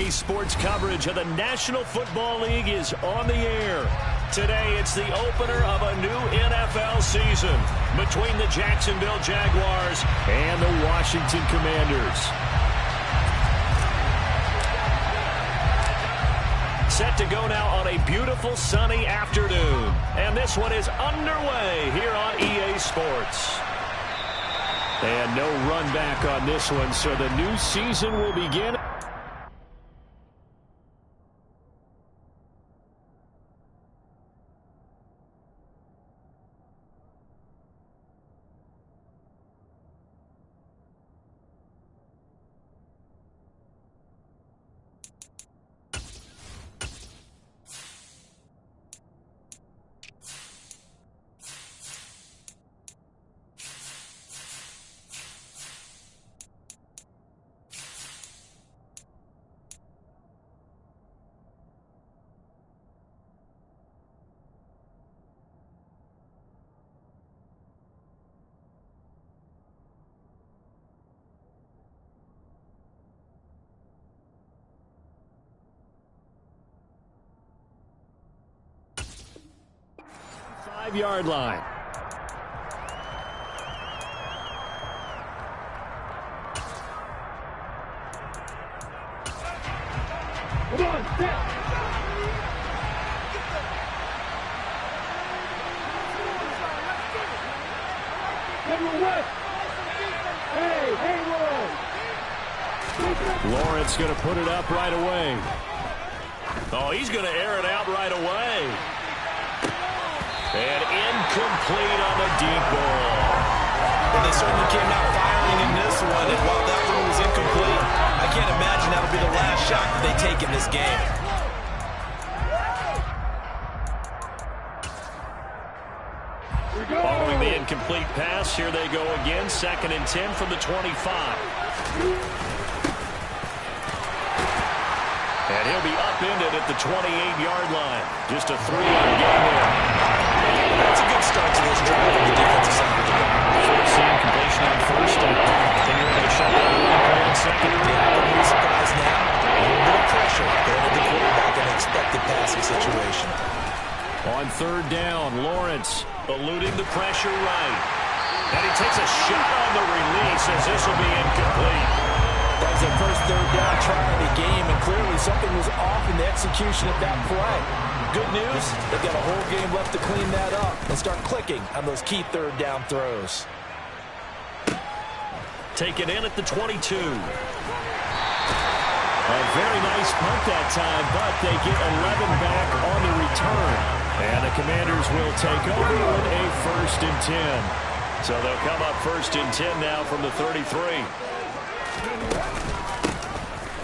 EA Sports coverage of the National Football League is on the air. Today, it's the opener of a new NFL season between the Jacksonville Jaguars and the Washington Commanders. Set to go now on a beautiful sunny afternoon. And this one is underway here on EA Sports. And no run back on this one, so the new season will begin. Five-yard line. Come on, step. Number one. Hey, Lawrence going to put it up right away. Oh, he's going to air it out right away. And incomplete on the deep ball. And they certainly came out firing in this one. And while that one was incomplete, I can't imagine that'll be the last shot that they take in this game. Following the incomplete pass, here they go again. 2nd and 10 from the 25. And he'll be upended at the 28-yard line. Just a 3-yard gain there. That's a good start to this drive on the defensive side of the ball. Forcing completion on first down. Then you're going to shut down the run play on second. Yeah, don't be surprised now. A little bit of pressure going to the quarterback in an expected passing situation. On 3rd down, Lawrence eluding the pressure right. And he takes a shot on the release as this will be incomplete. That was their first 3rd down try of the game, and clearly something was off in the execution of that play. Good news, they've got a whole game left to clean that up and start clicking on those key 3rd down throws. Take it in at the 22. A very nice punt that time, but they get 11 back on the return. And the Commanders will take over with a 1st and 10. So they'll come up 1st and 10 now from the 33.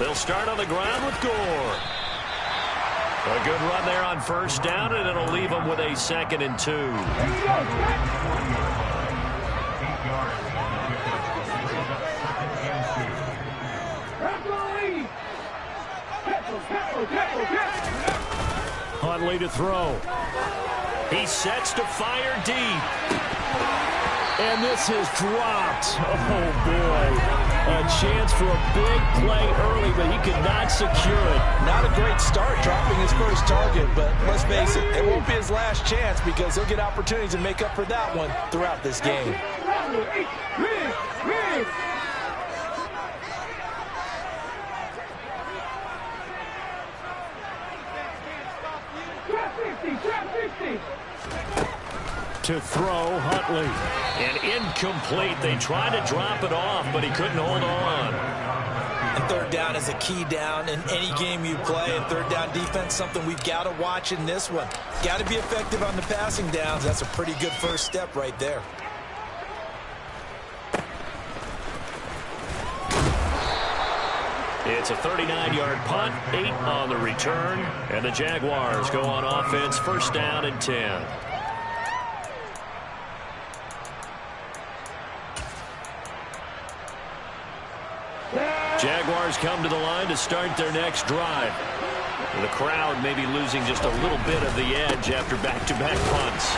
They'll start on the ground with Gore. A good run there on 1st down, and it'll leave them with a 2nd and 2. Huntley to throw. He sets to fire deep. And this is dropped. Oh, boy. A chance for a big play early, but he could not secure it. Not a great start dropping his first target, but let's face it, it won't be his last chance because he'll get opportunities to make up for that one throughout this game. To throw, Huntley. And incomplete. They tried to drop it off, but he couldn't hold on. And 3rd down is a key down in any game you play. And 3rd down defense, something we've got to watch in this one. Got to be effective on the passing downs. That's a pretty good first step right there. It's a 39-yard punt, 8 on the return. And the Jaguars go on offense, 1st down and 10. Jaguars come to the line to start their next drive. The crowd may be losing just a little bit of the edge after back-to-back punts.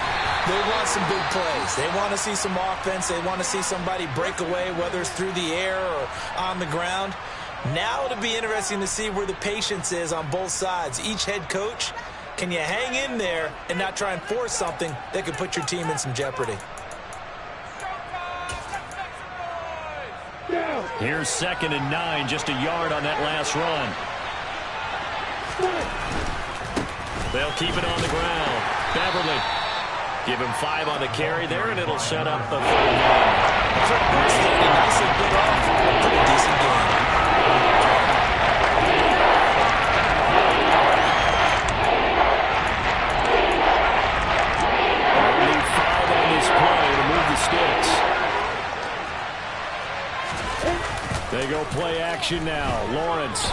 They want some big plays. They want to see some offense. They want to see somebody break away, whether it's through the air or on the ground. Now it'll be interesting to see where the patience is on both sides. Each head coach, can you hang in there and not try and force something that could put your team in some jeopardy? Here's 2nd and 9, just a yard on that last run. They'll keep it on the ground. Beverly, give him 5 on the carry there, and it'll set up the 3rd down. Nicely bit off. A pretty decent game. Only 5 on this play to move the sticks. They go play action now. Lawrence.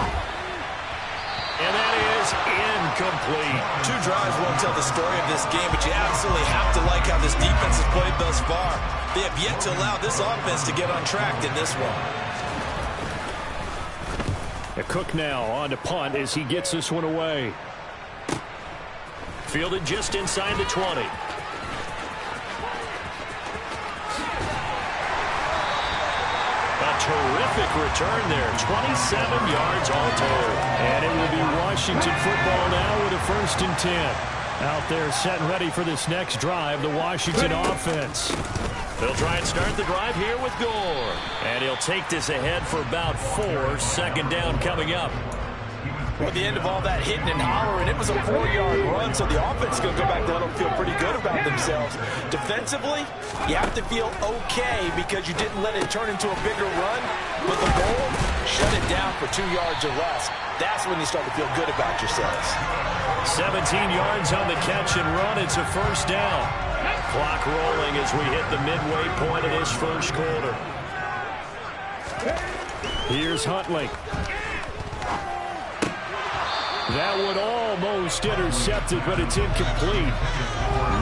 And that is incomplete. 2 drives won't tell the story of this game, but you absolutely have to like how this defense has played thus far. They have yet to allow this offense to get on track in this one. Cook now on to punt as he gets this one away. Fielded just inside the 20. A terrific return there. 27 yards all told. And it will be Washington football now with a 1st and 10. Out there set and ready for this next drive, the Washington offense. They'll try and start the drive here with Gore. And he'll take this ahead for about 4. 2nd down coming up. Well, at the end of all that hitting and hollering, it was a 4-yard run, so the offense is going to go back there and feel pretty good about themselves. Defensively, you have to feel okay because you didn't let it turn into a bigger run, but the goal, shut it down for 2 yards or less. That's when you start to feel good about yourselves. 17 yards on the catch and run. It's a 1st down. Clock rolling as we hit the midway point of this 1st quarter. Here's Huntley. That one almost intercepted, but it's incomplete.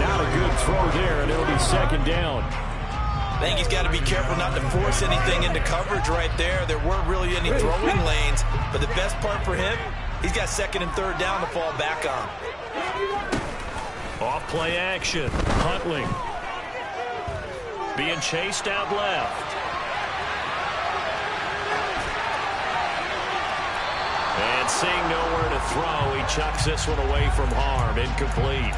Not a good throw there, and it'll be 2nd down. I think he's got to be careful not to force anything into coverage right there. There weren't really any throwing lanes, but the best part for him, he's got 2nd and 3rd down to fall back on. Off play action. Huntley being chased out left. And seeing nowhere to throw, he chucks this one away from harm. Incomplete.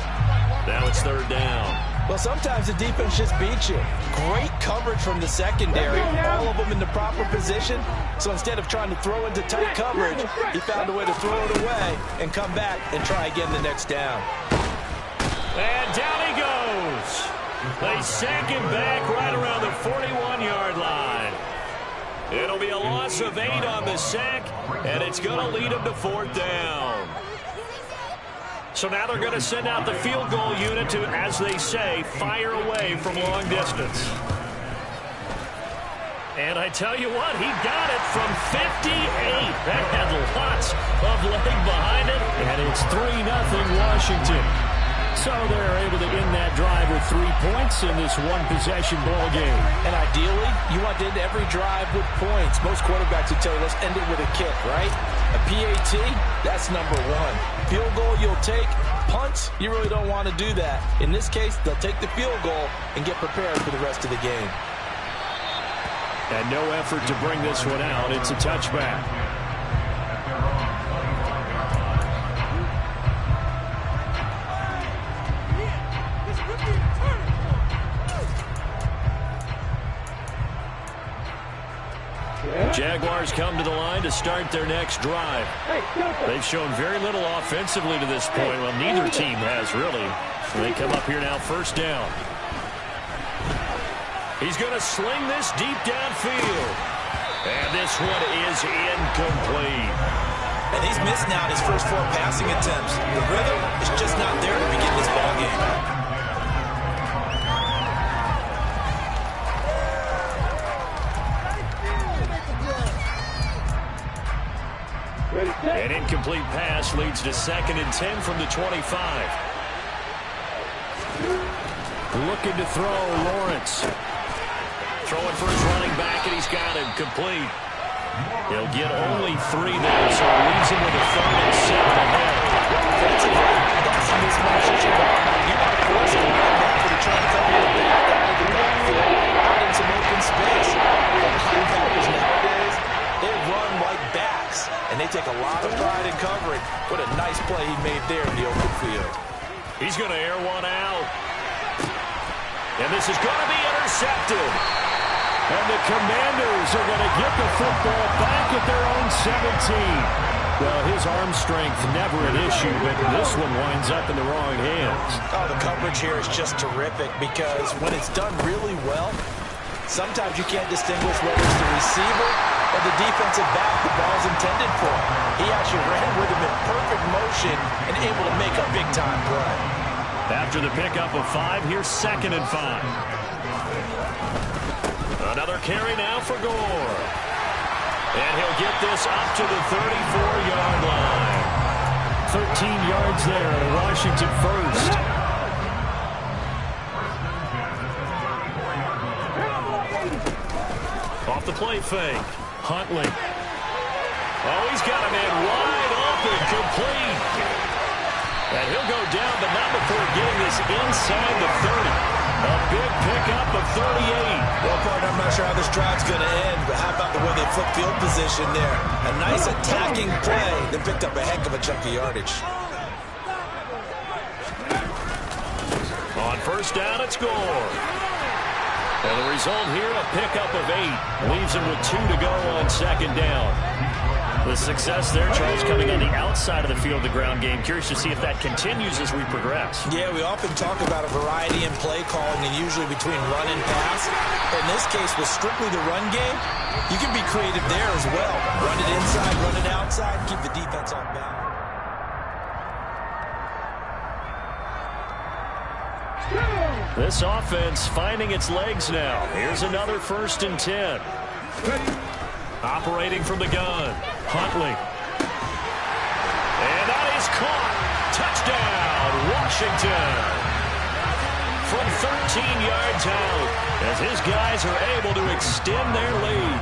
Now it's 3rd down. Well, sometimes the defense just beats you. Great coverage from the secondary. All of them in the proper position. So instead of trying to throw into tight coverage, he found a way to throw it away and come back and try again the next down. And down he goes. They sack him back right around the 41-yard line. It'll be a loss of 8 on the sack, and it's going to lead him to 4th down. So now they're going to send out the field goal unit to, as they say, fire away from long distance. And I tell you what, he got it from 58. That had lots of leg behind it, and it's 3-0 Washington. So they're able to end that drive with 3 points in this one-possession ball game. And ideally, you want to end every drive with points. Most quarterbacks would tell you, let's end it with a kick, right? A PAT, that's number 1. Field goal you'll take. Punts, you really don't want to do that. In this case, they'll take the field goal and get prepared for the rest of the game. And no effort to bring this one out. It's a touchback. Jaguars come to the line to start their next drive. They've shown very little offensively to this point. Well, neither team has, really. They come up here now, 1st down. He's going to sling this deep downfield. And this one is incomplete. And he's missed now his first 4 passing attempts. The rhythm is just not there to begin this ball game. An incomplete pass leads to 2nd and 10 from the 25. Looking to throw, Lawrence. Throwing for his running back, and he's got him complete. He'll get only 3 there, so it leaves him with a 3rd and 7 ahead. That's a mismatch that you want. You want to force him to try to come in back out of the backfield, out in some open space. But linebackers nowadays, they run like bad What a nice play he made there in the open field. He's going to air one out. And this is going to be intercepted. And the Commanders are going to get the football back at their own 17. Well, his arm strength never an issue, but this one winds up in the wrong hands. Oh, the coverage here is just terrific because when it's done really well, sometimes you can't distinguish whether it's the receiver or the defensive back the ball's intended for. He actually ran with him in perfect motion and able to make a big-time play. After the pickup of 5, here's 2nd and 5. Another carry now for Gore. And he'll get this up to the 34-yard line. 13 yards there to Washington first. Off the play fake. Huntley. Oh, he's got a man wide open, complete. And he'll go down, but not before getting this inside the 30. A big pickup of 38. Well, partner, I'm not sure how this drive's going to end, but how about the way they flip field position there? A nice attacking play that picked up a heck of a chunk of yardage. On first down, it's Gore. And the result here, a pickup of 8. Leaves him with 2 to go on 2nd down. The success there, Charles, coming on the outside of the field, the ground game. Curious to see if that continues as we progress. Yeah, we often talk about a variety in play calling and usually between run and pass. In this case, with strictly the run game, you can be creative there as well. Run it inside, run it outside, keep the defense off balance. This offense finding its legs now. Here's another 1st and 10. Operating from the gun, Huntley. And that is caught. Touchdown, Washington. From 13 yards out, as his guys are able to extend their lead.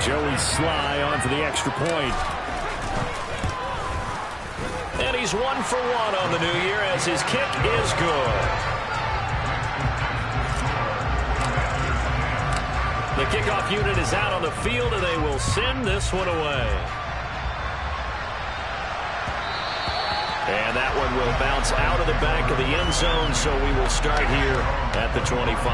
Joey Sly on for the extra point. And he's 1 for 1 on the new year as his kick is good. The kickoff unit is out on the field, and they will send this one away. And that one will bounce out of the back of the end zone, so we will start here at the 25.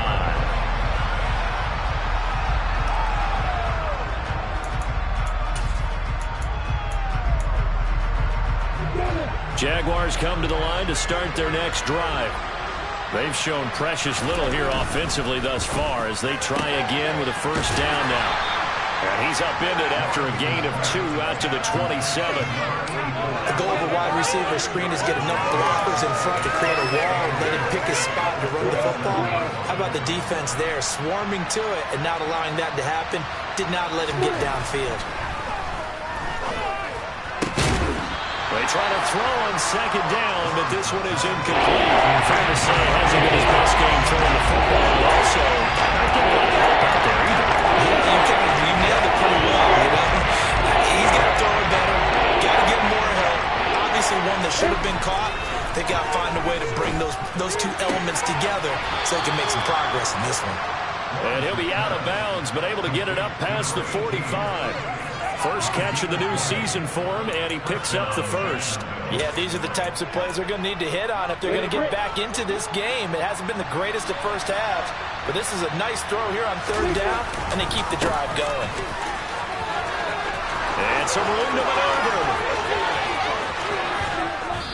Jaguars come to the line to start their next drive. They've shown precious little here offensively thus far as they try again with a first down now. And he's upended after a gain of 2 out to the 27. The goal of a wide receiver screen is get enough blockers in front to create a wall and let him pick his spot to run the football. How about the defense there, swarming to it and not allowing that to happen? Did not let him get downfield. They try to throw on 2nd down, but this one is incomplete. Fair to say, it hasn't been his best game throwing the football, but also not getting a lot of help out there either. Yeah, you nailed it pretty well. You know? He's got to throw it better. Got to get more help. Obviously, one that should have been caught. They got to find a way to bring those 2 elements together so they can make some progress in this one. And he'll be out of bounds, but able to get it up past the 45. First catch of the new season for him, and he picks up the first. Yeah, these are the types of plays they're going to need to hit on if they're going to get back into this game. It hasn't been the greatest of first halves, but this is a nice throw here on 3rd down, and they keep the drive going. And some room to maneuver.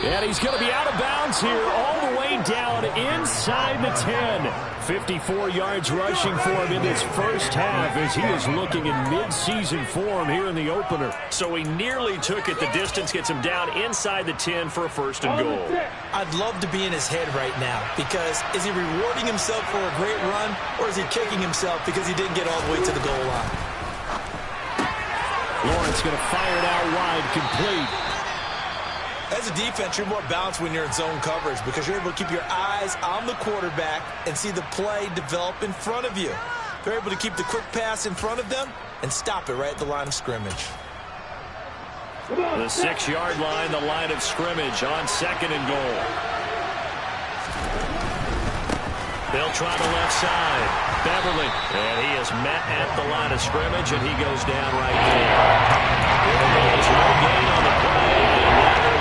And he's going to be out of bounds here all the way down inside the 10. 54 yards rushing for him in this first half as he is looking in mid-season form here in the opener. So he nearly took it the distance, gets him down inside the 10 for a 1st and goal. I'd love to be in his head right now because is he rewarding himself for a great run or is he kicking himself because he didn't get all the way to the goal line? Lawrence going to fire it out wide, complete. As a defense, you're more balanced when you're in zone coverage because you're able to keep your eyes on the quarterback and see the play develop in front of you. They're able to keep the quick pass in front of them and stop it right at the line of scrimmage. The 6-yard line, the line of scrimmage on 2nd and goal. They'll try the left side. Beverly, and he is met at the line of scrimmage, and he goes down right there. There's no gain on the play, and that will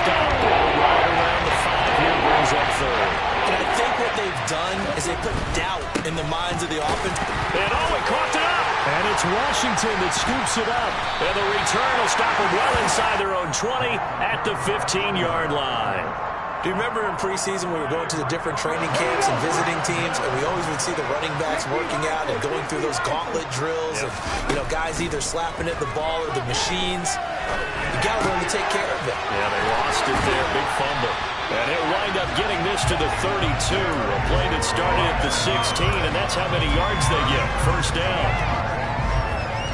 stop. Right around the 5 here brings up third. And I think what they've done is they put doubt in the minds of the offense. And he coughed it up. And it's Washington that scoops it up. And the return will stop them well inside their own 20 at the 15-yard line. Do you remember in preseason we were going to the different training camps and visiting teams, and we always would see the running backs working out and going through those gauntlet drills, and guys either slapping at the ball or the machines. You got to learn to take care of it. Yeah, they lost it there. Big fumble. And he'll wind up getting this to the 32. A play that started at the 16, and that's how many yards they get. First down.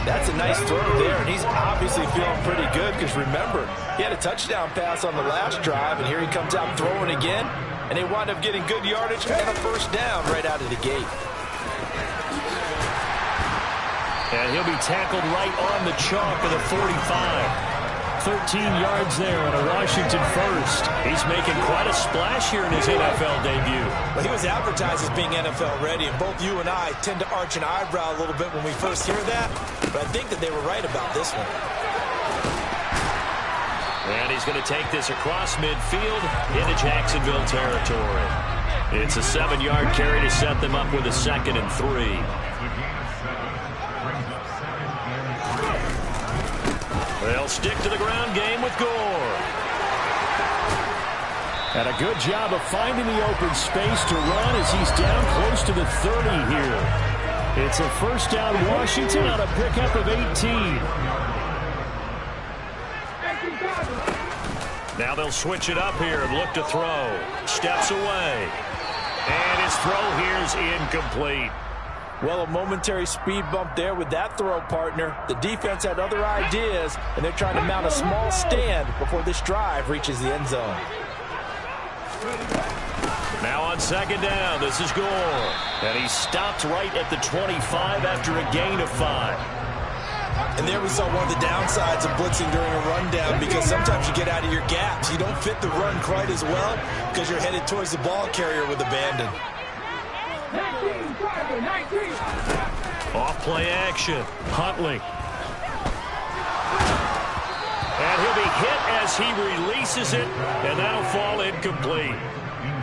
That's a nice throw there, and he's obviously feeling pretty good because, remember, he had a touchdown pass on the last drive, and here he comes out throwing again, and they wind up getting good yardage and a first down right out of the gate. And he'll be tackled right on the chalk of the 45. 13 yards there on a Washington first. He's making quite a splash here in his NFL debut. Well, he was advertised as being NFL ready, and both you and I tend to arch an eyebrow a little bit when we first hear that, but I think that they were right about this one. And he's going to take this across midfield into Jacksonville territory. It's a 7-yard carry to set them up with a 2nd and 3. They'll stick to the ground game with Gore. And a good job of finding the open space to run as he's down close to the 30 here. It's a first down Washington on a pickup of 18. Now they'll switch it up here and look to throw. Steps away. And his throw here's incomplete. Well, a momentary speed bump there with that throw, partner. The defense had other ideas, and they're trying to mount a small stand before this drive reaches the end zone. Now on 2nd down, this is Gore. And he stopped right at the 25 after a gain of 5. And there we saw one of the downsides of blitzing during a rundown, because sometimes you get out of your gaps. You don't fit the run quite as well because you're headed towards the ball carrier with abandon. 19. Off play action. Huntley. And he'll be hit as he releases it, and that'll fall incomplete.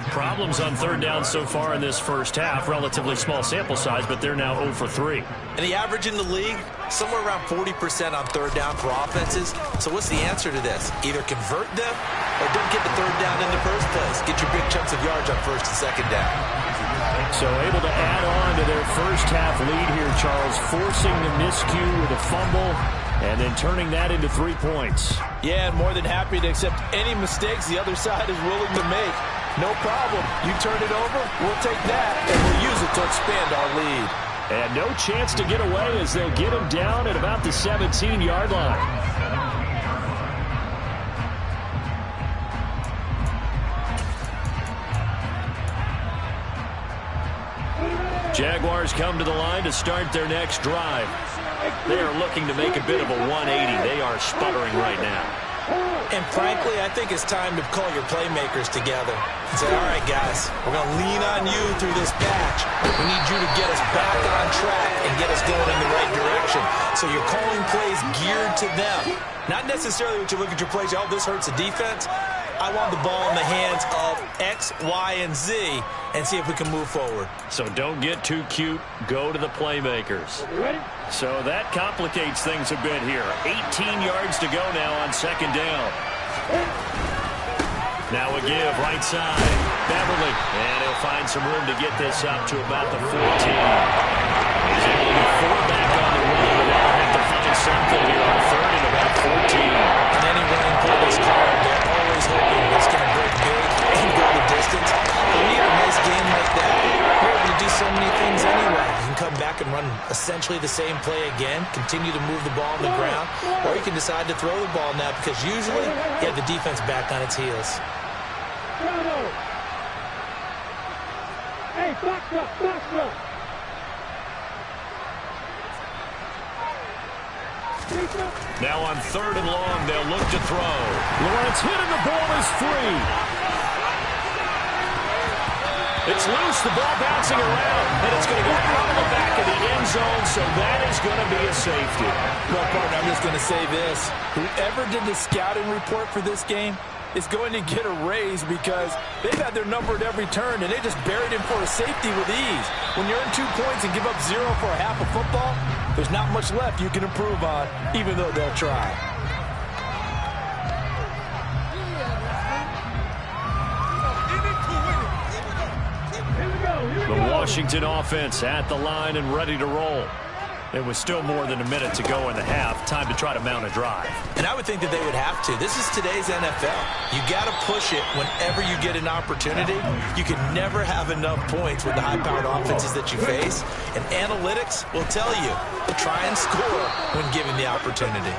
Problems on 3rd down so far in this first half. Relatively small sample size, but they're now 0 for 3. And the average in the league, somewhere around 40% on 3rd down for offenses. So what's the answer to this? Either convert them or don't get the 3rd down in the first place. Get your big chunks of yards on 1st and 2nd down. So able to add on to their first half lead here, Charles, forcing the miscue with a fumble and then turning that into 3 points. Yeah, and more than happy to accept any mistakes the other side is willing to make. No problem. You turn it over, we'll take that, and we'll use it to expand our lead. And no chance to get away as they'll get him down at about the 17-yard line. Jaguars come to the line to start their next drive. They are looking to make a bit of a 180. They are sputtering right now. And frankly, I think it's time to call your playmakers together and say, all right, guys, we're going to lean on you through this patch. We need you to get us back on track and get us going in the right direction. So you're calling plays geared to them. Not necessarily when you look at your plays, oh, this hurts the defense. I want the ball in the hands of X, Y, and Z and see if we can move forward. So don't get too cute. Go to the playmakers. So that complicates things a bit here. 18 yards to go now on 2nd down. Now a give right side. Beverly. And he'll find some room to get this up to about the 14. He's able to get 4 back on the run, but now have to find something here on 3rd and about 14. And any running play that's called, they're always hoping it's going to break big and go the distance. When you have a nice game like that, you're able to do so many things anyway. You can come back and run essentially the same play again, continue to move the ball on the ground, or you can decide to throw the ball now because usually you have the defense back on its heels. Hey, box up. Now on 3rd and long, they'll look to throw. Lawrence hit and the ball is free. It's loose, the ball bouncing around, and it's going to go out of the back of the end zone, so that is going to be a safety. Well, partner, I'm just going to say this. Whoever did the scouting report for this game is going to get a raise because they've had their number at every turn, and they just buried him for a safety with ease. When you earn 2 points and give up 0 for a half of football, there's not much left you can improve on, even though they'll try. The Washington offense at the line and ready to roll. It was still more than a minute to go in the half. Time to try to mount a drive. And I would think that they would have to. This is today's NFL. You got to push it whenever you get an opportunity. You can never have enough points with the high-powered offenses that you face. And analytics will tell you to try and score when given the opportunity.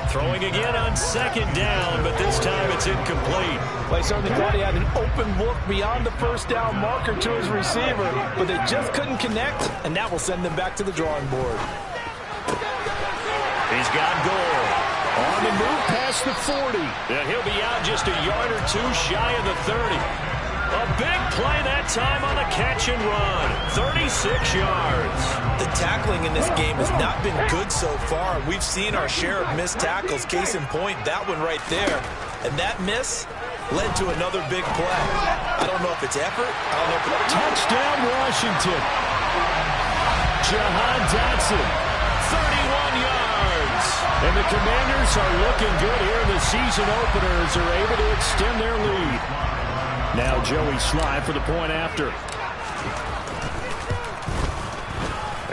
Throwing again on second down, but this time it's incomplete. Well, he certainly thought he had an open look beyond the first down marker to his receiver, but they just couldn't connect, and that will send them back to the drawing board. He's got Gore. On the move past the 40. And he'll be out just a yard or two shy of the 30. A big play that time on a catch and run. 36 yards. The tackling in this game has not been good so far. We've seen our share of missed tackles. Case in point, that one right there. And that miss led to another big play. I don't know if it's effort. I don't know if it's... Touchdown, Washington. Jahan Dotson, 31 yards. And the Commanders are looking good here in the season opener as they're able to extend their lead. Now Joey Sly for the point after.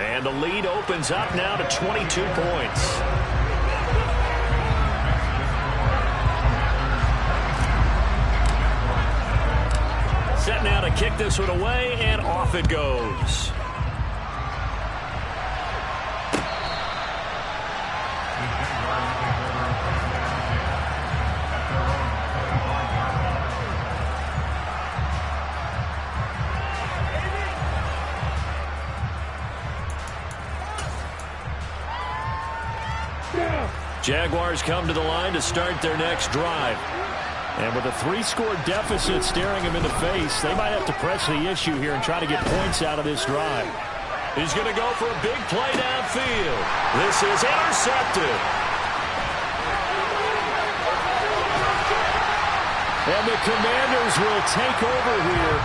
And the lead opens up now to 22 points. Set now to kick this one away, and off it goes. Jaguars come to the line to start their next drive. And with a 3-score deficit staring them in the face, they might have to press the issue here and try to get points out of this drive. He's going to go for a big play downfield. This is intercepted. And the Commanders will take over here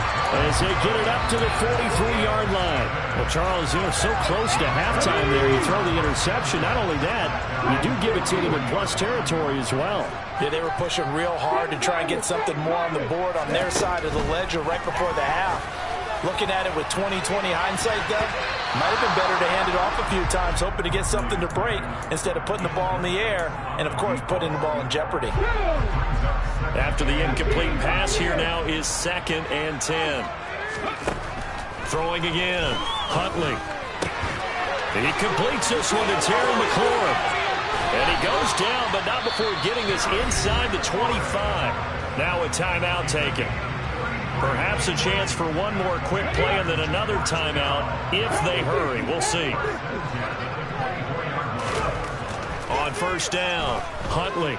as they get it up to the 43-yard line. Well, Charles, so close to halftime there. You throw the interception. Not only that, you do give it to them in plus territory as well. Yeah, they were pushing real hard to try and get something more on the board on their side of the ledger right before the half. Looking at it with 20/20 hindsight, though, might have been better to hand it off a few times, hoping to get something to break instead of putting the ball in the air and, of course, putting the ball in jeopardy. After the incomplete pass, here now is 2nd and 10. Throwing again. Huntley. He completes this one to Terry McLaurin. And he goes down, but not before getting this inside the 25. Now a timeout taken. Perhaps a chance for one more quick play and then another timeout if they hurry. We'll see. On first down, Huntley.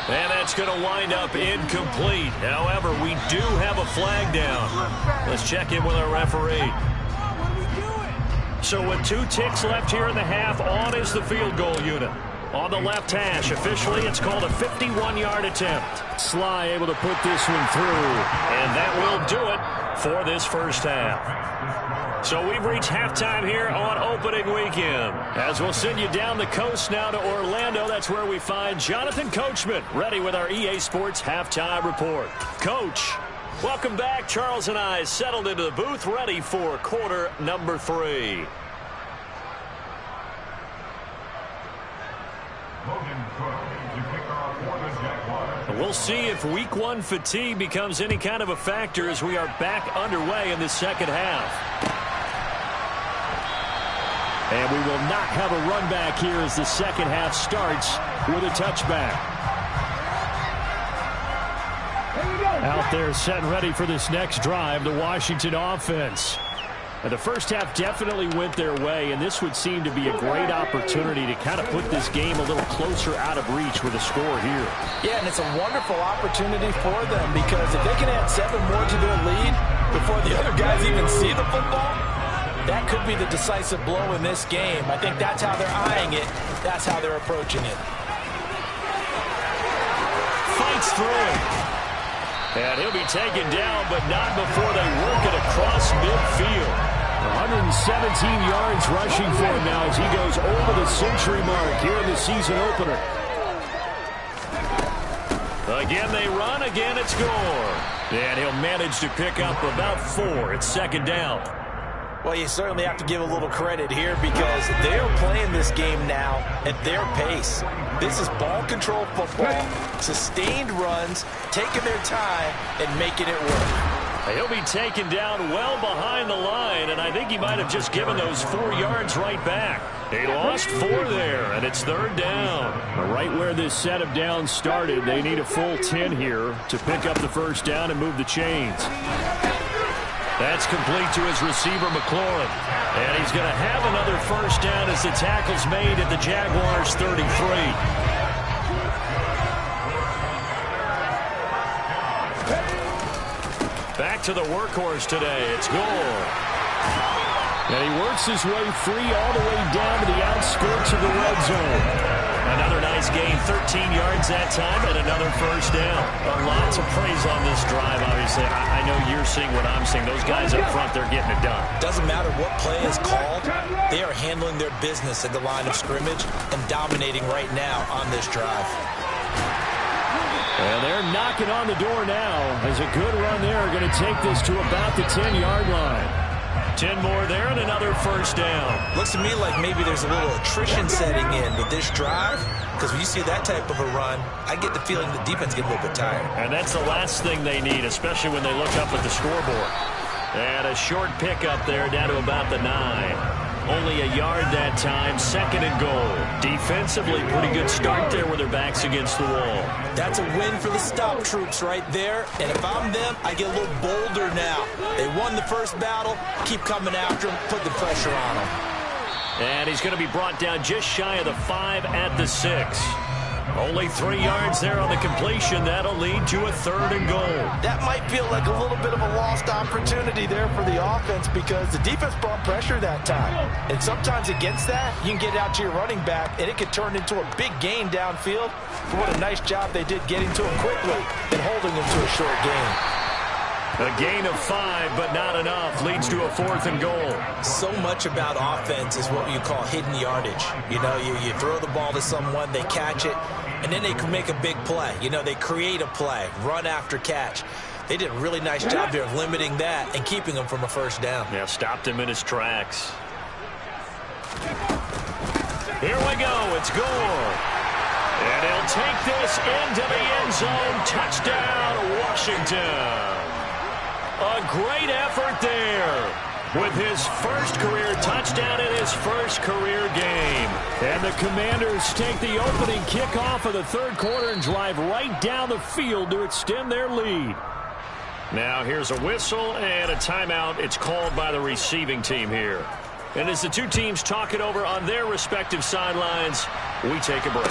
And that's going to wind up incomplete. However, we do have a flag down. Let's check in with our referee. So with 2 ticks left here in the half, on is the field goal unit. On the left hash, officially, it's called a 51-yard attempt. Sly able to put this one through. And that will do it for this first half. So we've reached halftime here on opening weekend. As we'll send you down the coast now to Orlando, that's where we find Jonathan Coachman, ready with our EA Sports halftime report. Coach, welcome back. Charles and I settled into the booth, ready for quarter number 3. We'll see if week 1 fatigue becomes any kind of a factor as we are back underway in the second half. And we will not have a run back here as the second half starts with a touchback. Out there set and ready for this next drive, the Washington offense. And the first half definitely went their way, and this would seem to be a great opportunity to kind of put this game a little closer out of reach with a score here. Yeah, and it's a wonderful opportunity for them because if they can add 7 more to their lead before before the other guys even see the football. That could be the decisive blow in this game. I think that's how they're eyeing it. That's how they're approaching it. Fights through. And he'll be taken down, but not before they work it across midfield. 117 yards rushing for him now as he goes over the century mark here in the season opener. Again they run, again it's Gore. And he'll manage to pick up about 4. It's second down. Well, you certainly have to give a little credit here because they're playing this game now at their pace. This is ball control football, sustained runs, taking their time and making it work. He'll be taken down well behind the line, and I think he might have just given those 4 yards right back. They lost 4 there, and it's third down. Right where this set of downs started, they need a full 10 here to pick up the first down and move the chains. That's complete to his receiver, McLaurin. And he's going to have another first down as the tackle's made at the Jaguars' 33. Back to the workhorse today. It's Gore. And he works his way free all the way down to the outskirts of the red zone. Another nice gain, 13 yards that time, and another first down. Lots of praise on this drive, obviously. I know you're seeing what I'm seeing. Those guys up front, they're getting it done. Doesn't matter what play is called. They are handling their business at the line of scrimmage and dominating right now on this drive. And they're knocking on the door now as a good run there. Going to take this to about the 10-yard line. 10 more there and another first down. Looks to me like maybe there's a little attrition setting in with this drive, because when you see that type of a run, I get the feeling the defense gets a little bit tired. And that's the last thing they need, especially when they look up at the scoreboard. And a short pickup there down to about the 9. Only a yard that time, second and goal. Defensively, pretty good start there with their backs against the wall. That's a win for the stop troops right there. And if I'm them, I get a little bolder now. They won the first battle. Keep coming after them. Put the pressure on them. And he's going to be brought down just shy of the 5 at the 6. Only 3 yards there on the completion. That'll lead to a third and goal. That might feel like a little bit of a lost opportunity there for the offense because the defense brought pressure that time. And sometimes against that, you can get out to your running back, and it could turn into a big gain downfield. But what a nice job they did getting to him quickly and holding him to a short gain. A gain of 5, but not enough. Leads to a fourth and goal. So much about offense is what you call hidden yardage. You know, you throw the ball to someone, they catch it, and then they can make a big play. You know, they create a play, run after catch. They did a really nice job there of limiting that and keeping him from a first down. Yeah, stopped him in his tracks. Here we go. It's Gore. And he'll take this into the end zone. Touchdown, Washington. A great effort there with his first career touchdown in his first career game. And the Commanders take the opening kickoff of the third quarter and drive right down the field to extend their lead. Now here's a whistle and a timeout. It's called by the receiving team here. And as the two teams talk it over on their respective sidelines, we take a break.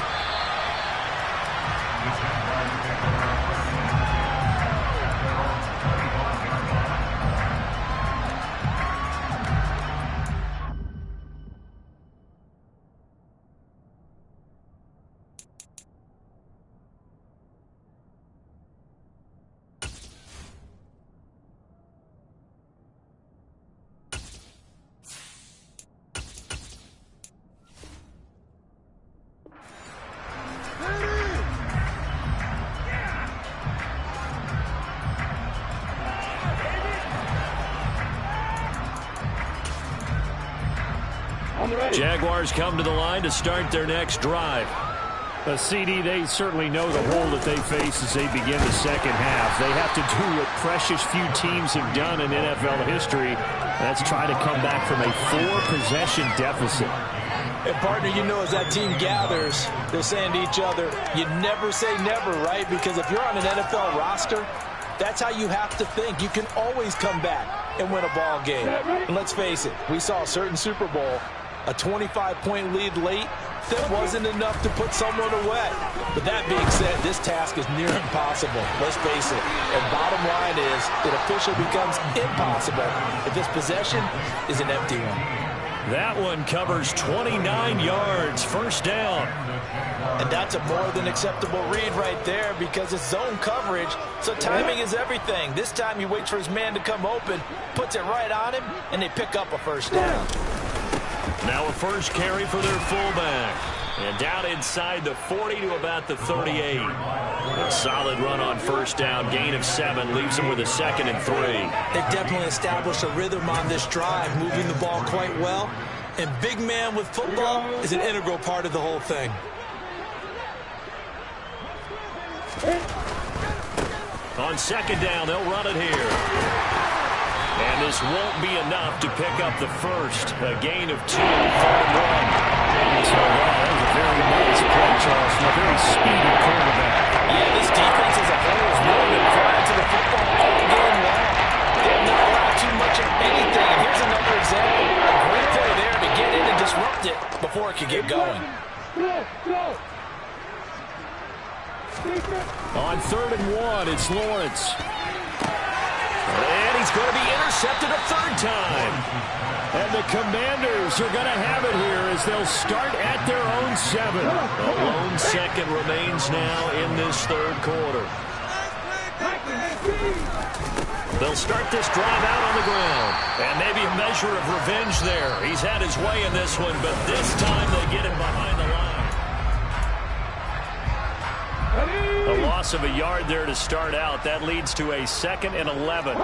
Jaguars come to the line to start their next drive. CD, they certainly know the hole that they face as they begin the second half. They have to do what precious few teams have done in NFL history. That's try to come back from a 4-possession deficit. And partner, you know, as that team gathers, they're saying to each other, you never say never, right? Because if you're on an NFL roster, that's how you have to think. You can always come back and win a ball game. And let's face it, we saw a certain Super Bowl, a 25-point lead late, that wasn't enough to put someone away. But that being said, this task is near impossible. Let's face it. And bottom line is, it officially becomes impossible if this possession is an empty one. That one covers 29 yards, first down. And that's a more than acceptable read right there because it's zone coverage, so timing is everything. This time he waits for his man to come open, puts it right on him, and they pick up a first down. Now a first carry for their fullback. And down inside the 40 to about the 38. A solid run on first down. Gain of 7 leaves them with a 2nd and 3. They've definitely established a rhythm on this drive, moving the ball quite well. And big man with football is an integral part of the whole thing. On second down, they'll run it here. And this won't be enough to pick up the first. A gain of 2, 3rd and 1. So that was a very nice play, Charles, from a very speedy quarterback. Yeah, this defense as a whole is willing to fly to the football all game long. They have not allowed too much of anything. And here's another example. A great play there to get in and disrupt it before it could get going. On 3rd and 1, it's Lawrence. And he's going to be intercepted a 3rd time. And the Commanders are going to have it here as they'll start at their own 7. A lone second remains now in this 3rd quarter. They'll start this drive out on the ground. And maybe a measure of revenge there. He's had his way in this one, but this time they get him behind the line. A loss of a yard there to start out. That leads to a 2nd and 11.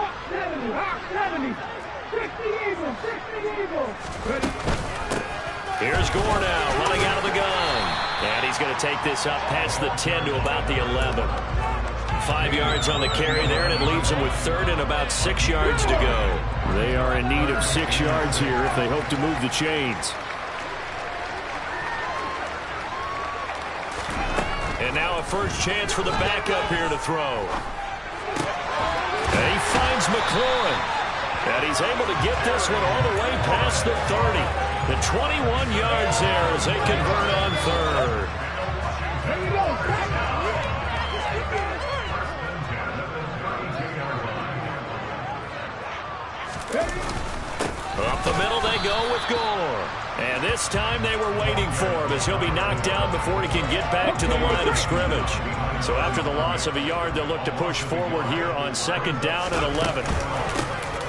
Here's Gore now running out of the gun. And he's going to take this up past the 10 to about the 11. 5 yards on the carry there, and it leaves him with 3rd and about 6 yards to go. They are in need of 6 yards here if they hope to move the chains. And now a first chance for the backup here to throw. And he finds McLaurin. And he's able to get this one all the way past the 30. The 21 yards there as they convert on 3rd. Up the middle they go with Gore. And this time they were waiting for him as he'll be knocked down before he can get back to the line of scrimmage. So after the loss of a yard, they'll look to push forward here on 2nd down and 11.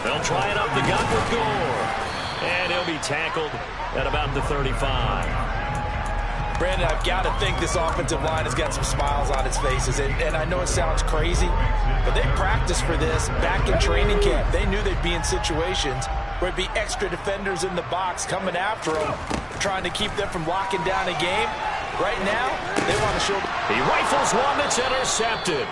They'll try it up the gut with Gore. And he'll be tackled at about the 35. Brandon, I've got to think this offensive line has got some smiles on its faces. And I know it sounds crazy, but they practiced for this back in training camp. They knew they'd be in situations where it'd be extra defenders in the box coming after them, trying to keep them from locking down a game. Right now, they want to show. He rifles one that's intercepted.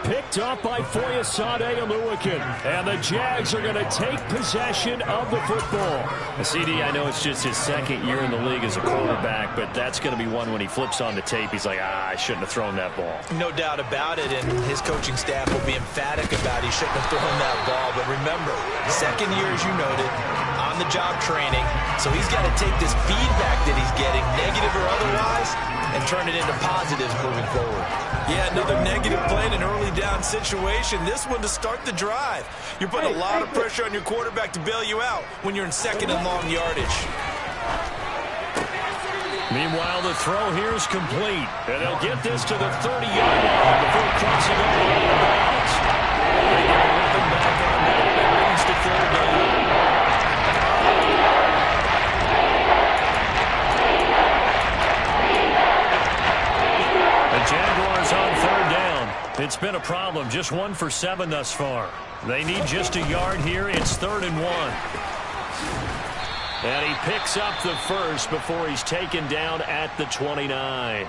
Picked up by Foyesade Oluwakin. And the Jags are going to take possession of the football. CD, I know it's just his 2nd year in the league as a quarterback, but that's going to be one when he flips on the tape. He's like, I shouldn't have thrown that ball. No doubt about it, and his coaching staff will be emphatic about he shouldn't have thrown that ball. But remember, 2nd year, as you noted, on-the-job training. So he's got to take this feedback that he's getting, negative or otherwise, and turn it into positives moving forward. Yeah, another negative play in an early down situation. This one to start the drive. You're putting a lot of pressure on your quarterback to bail you out when you're in 2nd and long yardage. Meanwhile, the throw here is complete. And they'll get this to the 30-yard line before crossing over the bounds. They get a weapon back on that. That leads to 3rd down. Jaguars on 3rd down. It's been a problem. Just 1 for 7 thus far. They need just a yard here. It's 3rd and 1. And he picks up the first before he's taken down at the 29.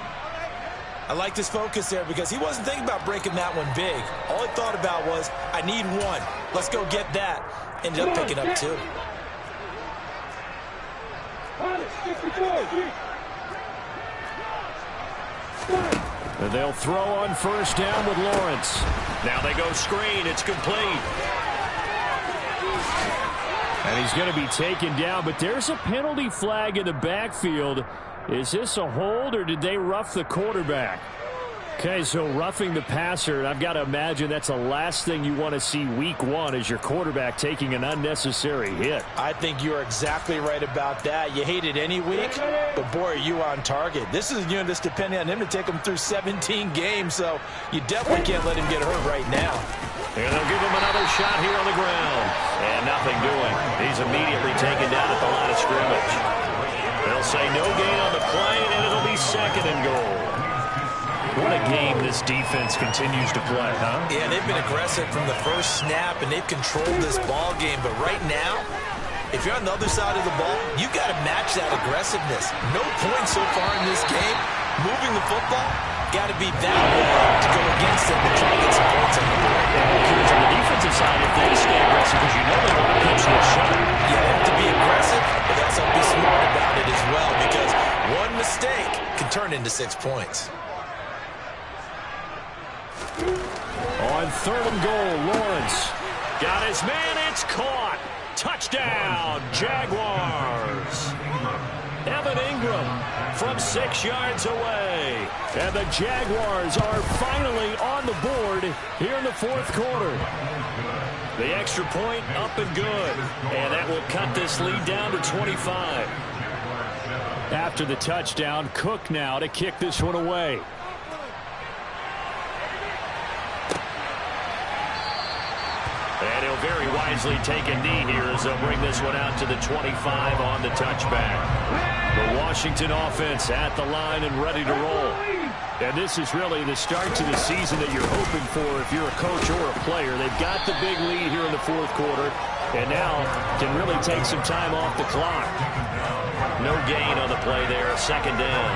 I like his focus there because he wasn't thinking about breaking that one big. All he thought about was, I need 1. Let's go get that. Ended up picking up 2. And they'll throw on 1st down with Lawrence. Now they go screen. It's complete. And he's going to be taken down, but there's a penalty flag in the backfield. Is this a hold, or did they rough the quarterback? Okay, so roughing the passer, and I've got to imagine that's the last thing you want to see week one is your quarterback taking an unnecessary hit. I think you're exactly right about that. You hate it any week, but boy, are you on target. This is a unit that's depending on him to take him through 17 games, so you definitely can't let him get hurt right now. And they'll give him another shot here on the ground. And nothing doing. He's immediately taken down at the line of scrimmage. They'll say no gain on the play, and it'll be 2nd and goal. What a game this defense continues to play, huh? Yeah, they've been aggressive from the first snap, and they've controlled this ball game. But right now, if you're on the other side of the ball, you got to match that aggressiveness. No points so far in this game. Moving the football, got to be that way to go against them and try to get some points on the board. Here's on the defensive side, if they stay aggressive, because you know they want to pitch this shot. You have to be aggressive, but also be smart about it as well, because one mistake can turn into 6 points. On 3rd and goal, Lawrence got his man. It's caught. Touchdown, Jaguars. Evan Ingram from 6 yards away. And the Jaguars are finally on the board here in the 4th quarter. The extra point up and good. And that will cut this lead down to 25. After the touchdown, Cook now to kick this one away. And he'll very wisely take a knee here as they'll bring this one out to the 25 on the touchback. The Washington offense at the line and ready to roll. And this is really the start to the season that you're hoping for if you're a coach or a player. They've got the big lead here in the 4th quarter and now can really take some time off the clock. No gain on the play there, 2nd down.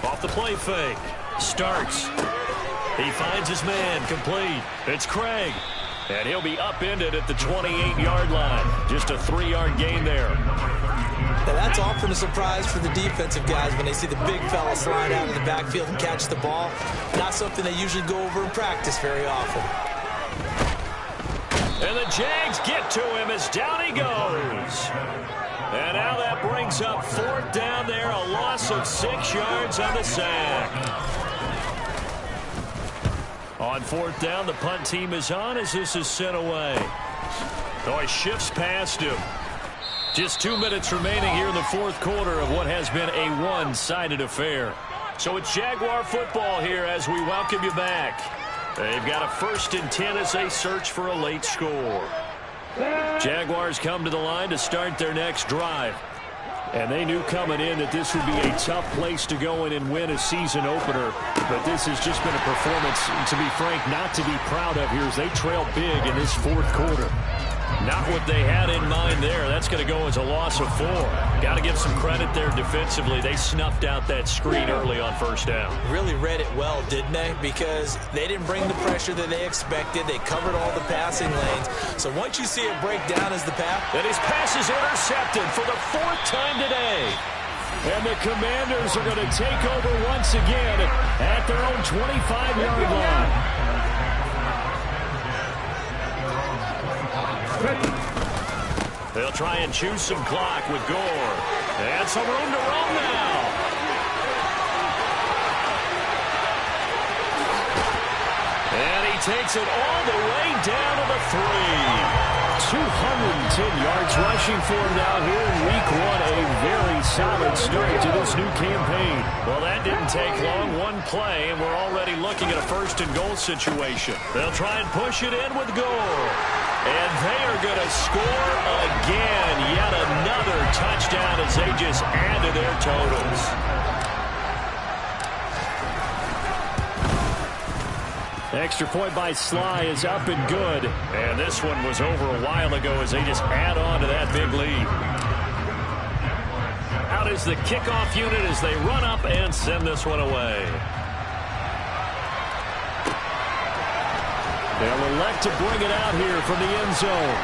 Off the play fake. Starts. He finds his man. Complete. It's Craig. And he'll be upended at the 28-yard line. Just a 3-yard gain there. Now that's often a surprise for the defensive guys when they see the big fella slide out of the backfield and catch the ball. Not something they usually go over in practice very often. And the Jags get to him as down he goes. And now that brings up 4th down there, a loss of 6 yards on the sack. On 4th down, the punt team is on as this is sent away. Oh, he shifts past him. Just 2 minutes remaining here in the 4th quarter of what has been a one-sided affair. So it's Jaguar football here as we welcome you back. They've got a 1st and 10 as they search for a late score. Jaguars come to the line to start their next drive. And they knew coming in that this would be a tough place to go in and win a season opener. But this has just been a performance, to be frank, not to be proud of here as they trail big in this 4th quarter. Not what they had in mind there. That's going to go as a loss of 4. Got to give some credit there defensively. They snuffed out that screen early on 1st down. Really read it well, didn't they? Because they didn't bring the pressure that they expected. They covered all the passing lanes. So once you see it break down as the path. And his pass is intercepted for the 4th time today. And the Commanders are going to take over once again at their own 25-yard line. They'll try and choose some clock with Gore. And some room to roam now. And he takes it all the way down to the 3. 210 yards rushing for him now here in week 1. A very solid start to this new campaign. Well, that didn't take long. One play, and we're already looking at a 1st and goal situation. They'll try and push it in with Gore. And they are going to score again. Yet another touchdown as they just add to their totals. Extra point by Sly is up and good. And this one was over a while ago as they just add on to that big lead. Out is the kickoff unit as they run up and send this one away. They'll elect to bring it out here from the end zone.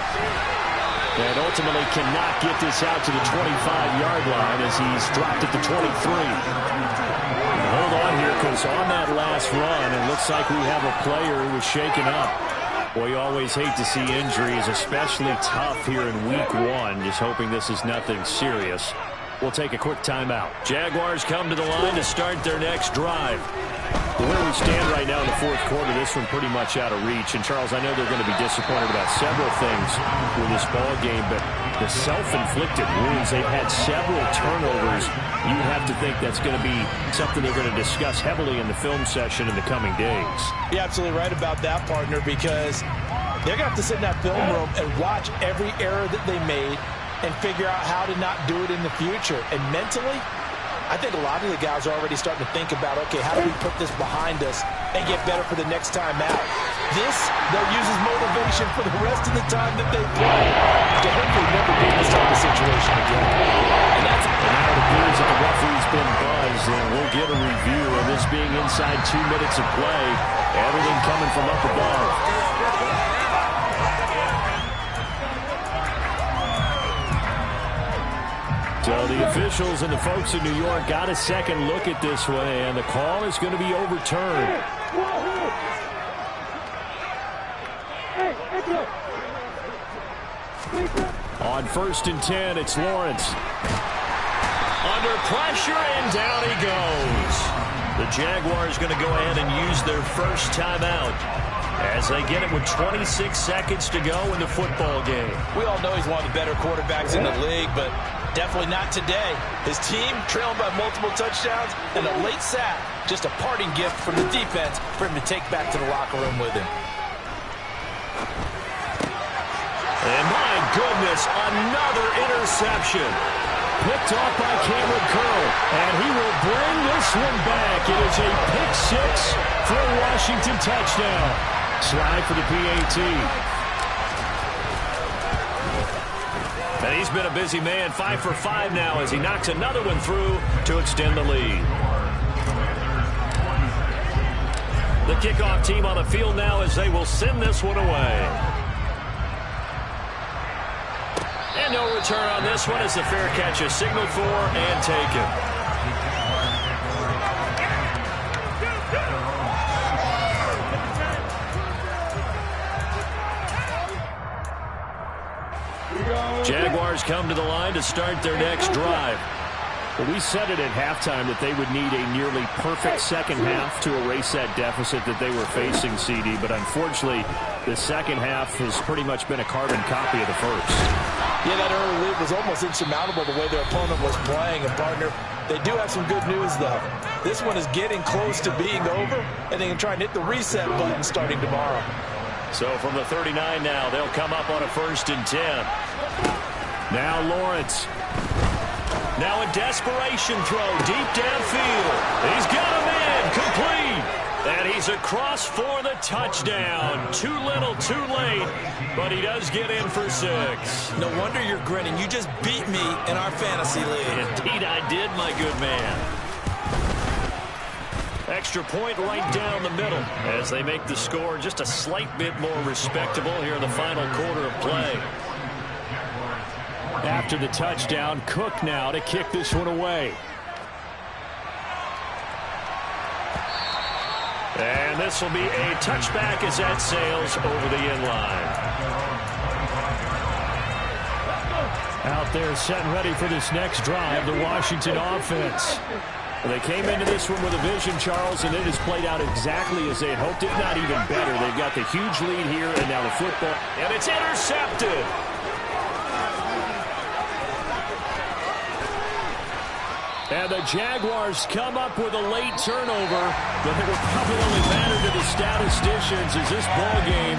And ultimately cannot get this out to the 25-yard line as he's dropped at the 23. Hold on here, because on that last run, it looks like we have a player who was shaken up. Boy, you always hate to see injuries, especially tough here in week 1. Just hoping this is nothing serious. We'll take a quick timeout. Jaguars come to the line to start their next drive. Where we stand right now in the fourth quarter, this one pretty much out of reach. And, Charles, I know they're going to be disappointed about several things with this ball game, but the self-inflicted wounds, they've had several turnovers. You have to think that's going to be something they're going to discuss heavily in the film session in the coming days. You're absolutely right about that, partner, because they're going to have to sit in that film room and watch every error that they made and figure out how to not do it in the future. And mentally, I think a lot of the guys are already starting to think about, okay, how do we put this behind us and get better for the next time out? This, they'll use as motivation for the rest of the time that they play to hopefully never be in this type of situation again. And now it appears that the referee's been buzzed, and we'll get a review of this being inside 2 minutes of play. Everything coming from up above. So the officials and the folks in New York got a second look at this one, and the call is going to be overturned. On 1st and 10, it's Lawrence. Under pressure, and down he goes. The Jaguars going to go ahead and use their first timeout as they get it with 26 seconds to go in the football game. We all know he's one of the better quarterbacks in the league, but definitely not today. His team trailing by multiple touchdowns and a late sack. Just a parting gift from the defense for him to take back to the locker room with him. And my goodness, another interception. Picked off by Cameron Curl, and he will bring this one back. It is a pick 6 for a Washington touchdown. Slide for the PAT. And he's been a busy man, 5 for 5 now as he knocks another one through to extend the lead. The kickoff team on the field now as they will send this one away. And no return on this one as the fair catch is signaled for and taken. Jaguars come to the line to start their next drive. Well, we said it at halftime that they would need a nearly perfect second half to erase that deficit that they were facing, CD. But unfortunately, the second half has pretty much been a carbon copy of the first. Yeah, that early lead was almost insurmountable the way their opponent was playing. And, partner, they do have some good news, though. This one is getting close to being over, and they can try and hit the reset button starting tomorrow. So from the 39 now, they'll come up on a 1st and 10. Now Lawrence. Now a desperation throw deep downfield. He's got him in, complete. And he's across for the touchdown. Too little, too late, but he does get in for 6. No wonder you're grinning. You just beat me in our fantasy league. Indeed I did, my good man. Extra point right down the middle as they make the score just a slight bit more respectable here in the final quarter of play. After the touchdown, Cook now to kick this one away. And this will be a touchback as that sails over the end line. Out there set and ready for this next drive, the Washington offense. Well, they came into this one with a vision, Charles, and it has played out exactly as they had hoped, if not even better. They've got the huge lead here, and now the football. And it's intercepted. And the Jaguars come up with a late turnover, but it will probably only matter to the statisticians as this ball game